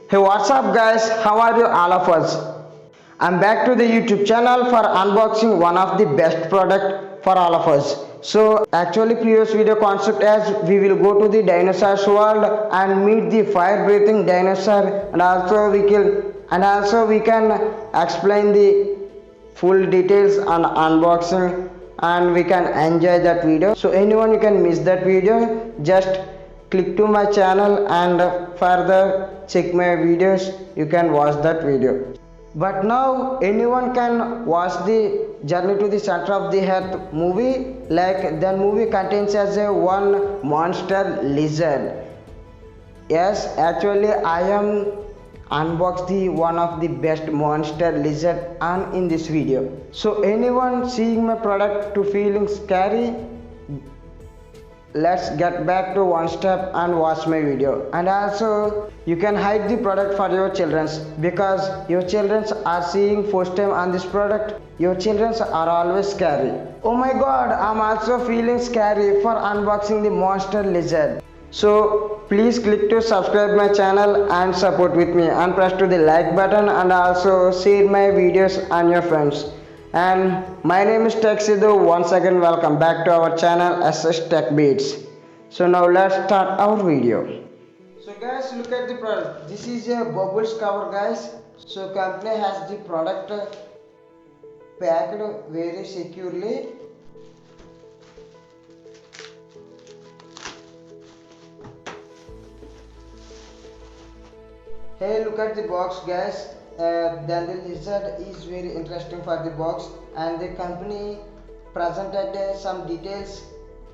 Hey, what's up guys? How are you all of us? I'm back to the YouTube channel for unboxing one of the best product for all of us. So actually previous video concept as we will go to the dinosaurs world and meet the fire breathing dinosaur, and also we can explain the full details on unboxing, and we can enjoy that video. So anyone you can miss that video, just click to my channel and further check my videos, you can watch that video. But now anyone can watch the journey to the center of the earth movie, like that movie contains as a one monster lizard. Yes, actually I am unbox the one of the best monster lizard and in this video. So anyone seeing my product to feeling scary, let's get back to one step and watch my video. And also you can hide the product for your children, because your children are seeing first time on this product, your children are always scary. Oh my god, I'm also feeling scary for unboxing the monster lizard. So please click to subscribe my channel and support with me, and press to the like button, and also share my videos on your friends. And my name is Tech Sidhu. Once again welcome back to our channel SS Tech Beats. So now let's start our video. So guys, look at the product. This is a bubbles cover guys. So company has the product packed very securely. Hey, look at the box guys. Then the lizard is very interesting for the box, and the company presented some details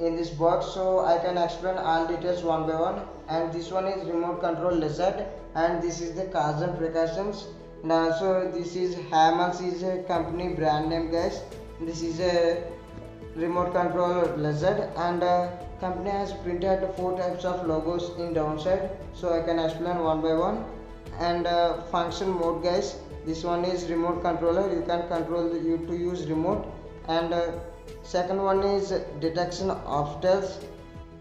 in this box, so I can explain all details one by one. And this one is remote control lizard, and this is the cause and precautions. And also this is Hamleys is a company brand name guys. This is a remote control lizard, and company has printed 4 types of logos in downside, so I can explain one by one. And function mode guys, this one is remote controller, you can control you to use remote. And second one is detection obstacles,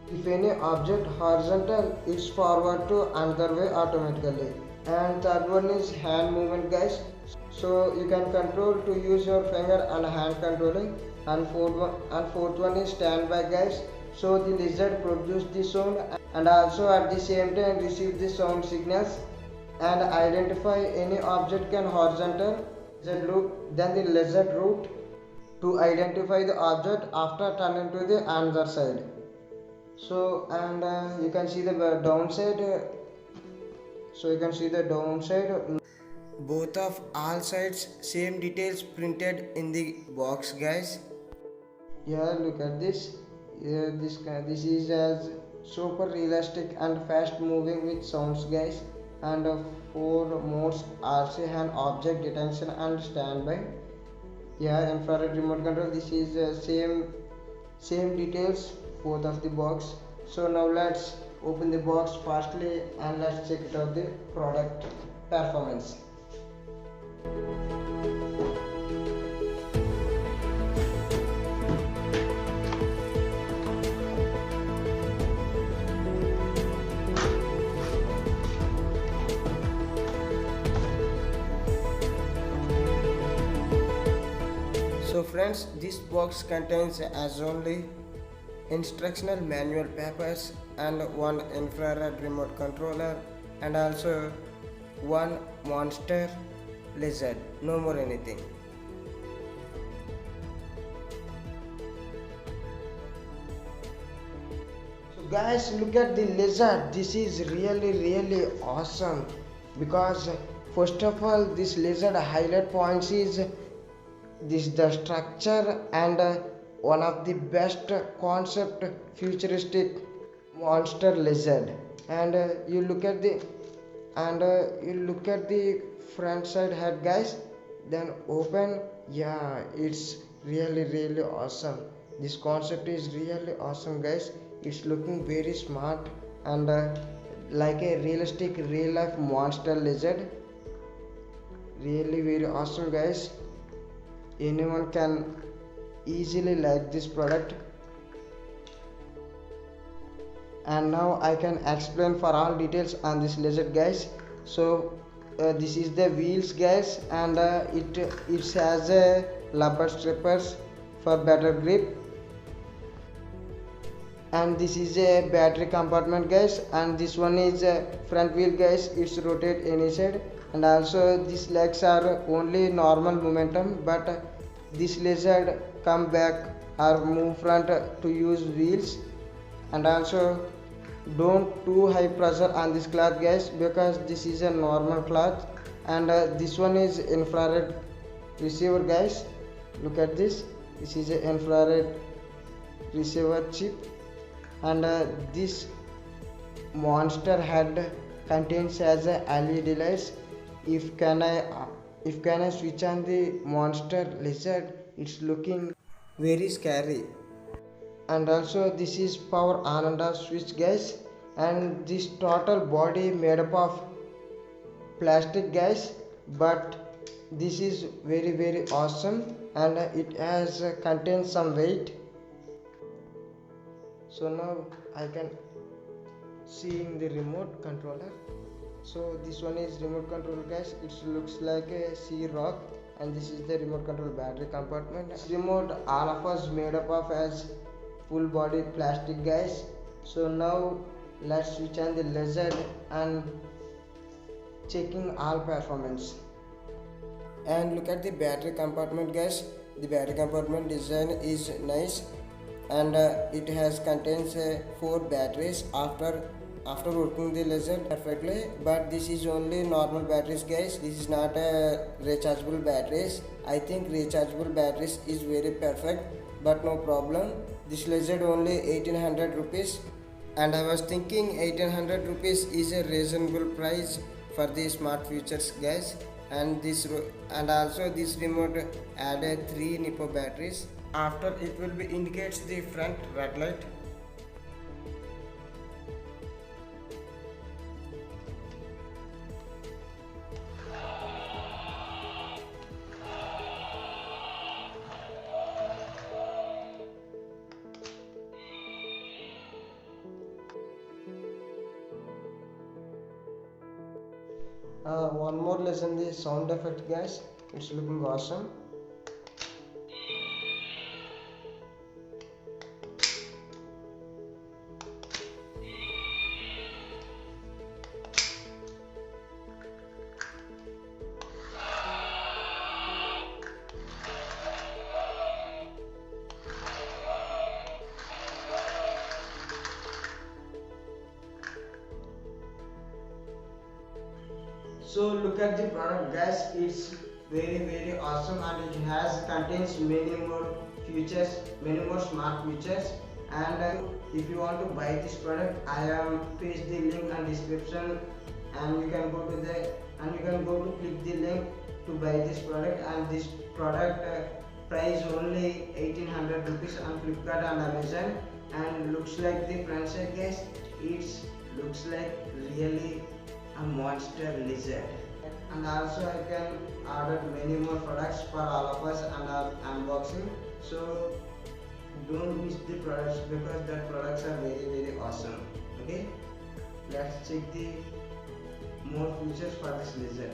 if any object horizontal it's forward to another way automatically. And third one is hand movement guys, so you can control to use your finger and hand controlling. And fourth one is standby guys, so the lizard produce the sound and also at the same time receive the sound signals and identify any object can horizontal lizard loop, then the lizard route to identify the object after turning to the another side. So and you can see the downside, so you can see the downside, both of all sides same details printed in the box guys. Yeah, look at this. Yeah, this is as super realistic and fast moving with sounds guys. And 4 modes: RC, hand, object detection and standby. Yeah, infrared remote control. This is same details both of the box. So now let's open the box fastly and let's check it out the product performance. So friends, this box contains as only instructional manual papers and one infrared remote controller, and also one monster lizard, no more anything. So guys, look at the lizard. This is really awesome, because first of all this lizard highlight points is this the structure, and one of the best concept futuristic monster lizard. And you look at the front side head guys, then open. Yeah, it's really awesome. This concept is really awesome guys. It's looking very smart and like a realistic real life monster lizard. Really very awesome guys. Anyone can easily like this product. And now I can explain for all details on this lizard guys. So this is the wheels guys, and it has a rubber strippers for better grip. And this is a battery compartment guys, and this one is a front wheel guys, it's rotate any side. And also these legs are only normal momentum, but this lizard come back or move front to use wheels. And also don't too high pressure on this cloth guys, because this is a normal cloth. And this one is infrared receiver guys. Look at this, this is a infrared receiver chip. And this monster head contains as a LED lights. If can I switch on the monster lizard, it's looking very scary. And also this is power on and off switch guys, and this total body made up of plastic guys, but this is very awesome, and it has contains some weight. So now I can see in the remote controller. So this one is remote control guys, it looks like a sea rock. And this is the remote control battery compartment. This remote all of us made up of as full body plastic guys. So now let's switch on the lizard and checking all performance. And look at the battery compartment guys, the battery compartment design is nice, and it has contains 4 batteries after working the lizard perfectly. But this is only normal batteries guys, this is not a rechargeable batteries. I think rechargeable batteries is very perfect, but no problem. This lizard only 1800 rupees, and I was thinking 1800 rupees is a reasonable price for the smart features guys. And also this remote added 3 Nipo batteries. After it will be indicates the front red light. One more lesson, the sound effect guys, it's looking awesome. So look at the product guys, it's very awesome, and it has contains many more features, many more smart features. And if you want to buy this product, I am paste the link and description, and you can go to click the link to buy this product. And this product price only 1800 rupees on Flipkart and Amazon. And looks like the front side guys, it looks like really a monster lizard. And also I can order many more products for all of us and our unboxing. So don't miss the products, because the products are very awesome. Okay, let's check the more features for this lizard.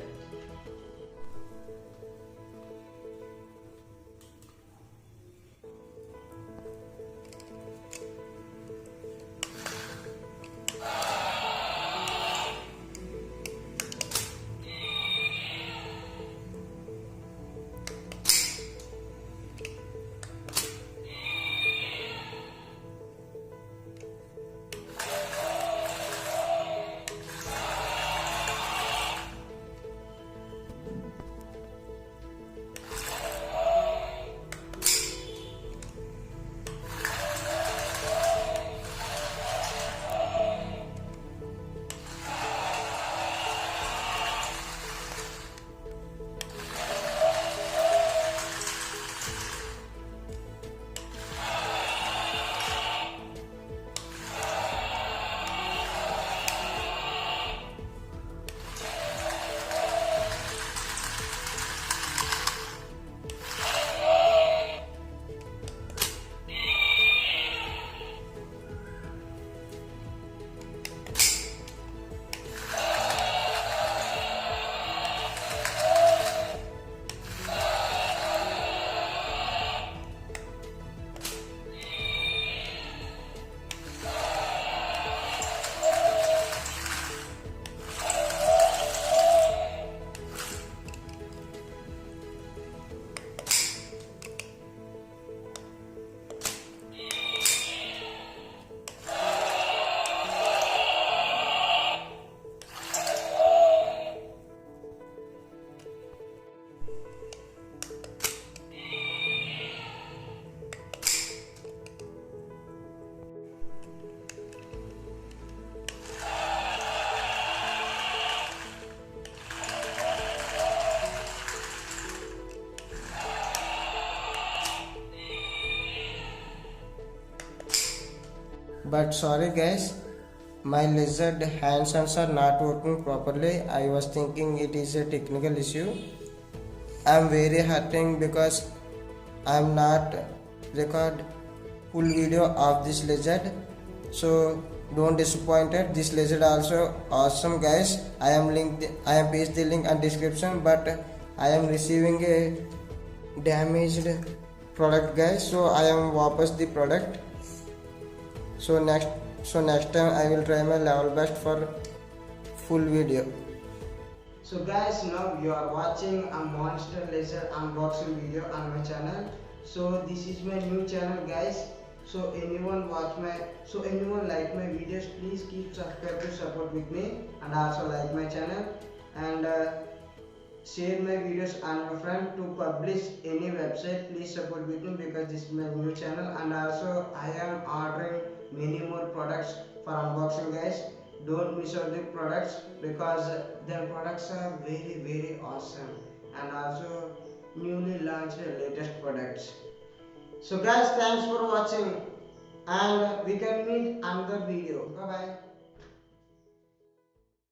But sorry guys, my lizard hands are not working properly. I was thinking it is a technical issue. I'm very hurting because I'm not record full video of this lizard, so don't disappointed. This lizard also awesome guys. I am paste the link and description, but I am receiving a damaged product guys, so I am wapas the product. So next time I will try my level best for full video. So guys, now you are watching a monster lizard unboxing video on my channel. So this is my new channel guys. So anyone like my videos, please keep subscribe to support with me, and also like my channel, and share my videos on my friend to publish any website. Please support with me because this is my new channel, and also I am ordering many more products for unboxing guys. Don't miss out the products because their products are very awesome, and also newly launched latest products. So guys, thanks for watching, and we can meet another video. Bye bye.